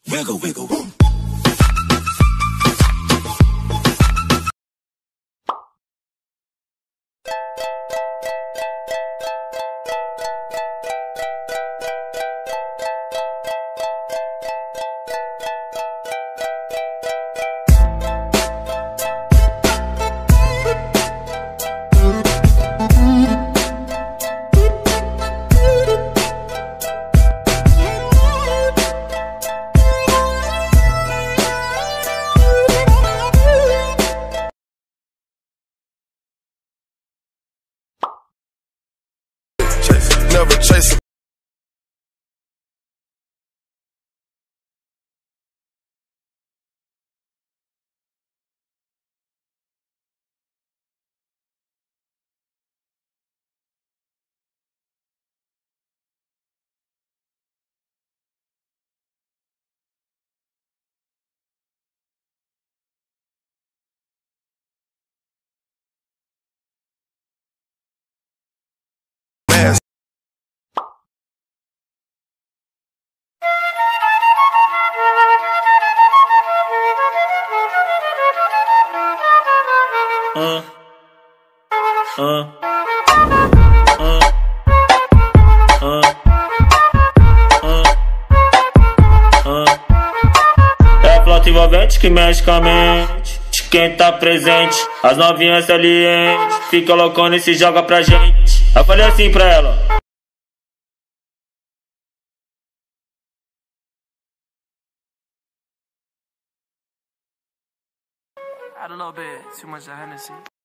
Wiggle, wiggle, woo. Never chase. É a flauta envolvente que mexe com a mente de quem tá presente. As novinhas salientes fica loucona e se joga pra gente. Eu falei assim pra ela: Add a little bit too much of Hennessy.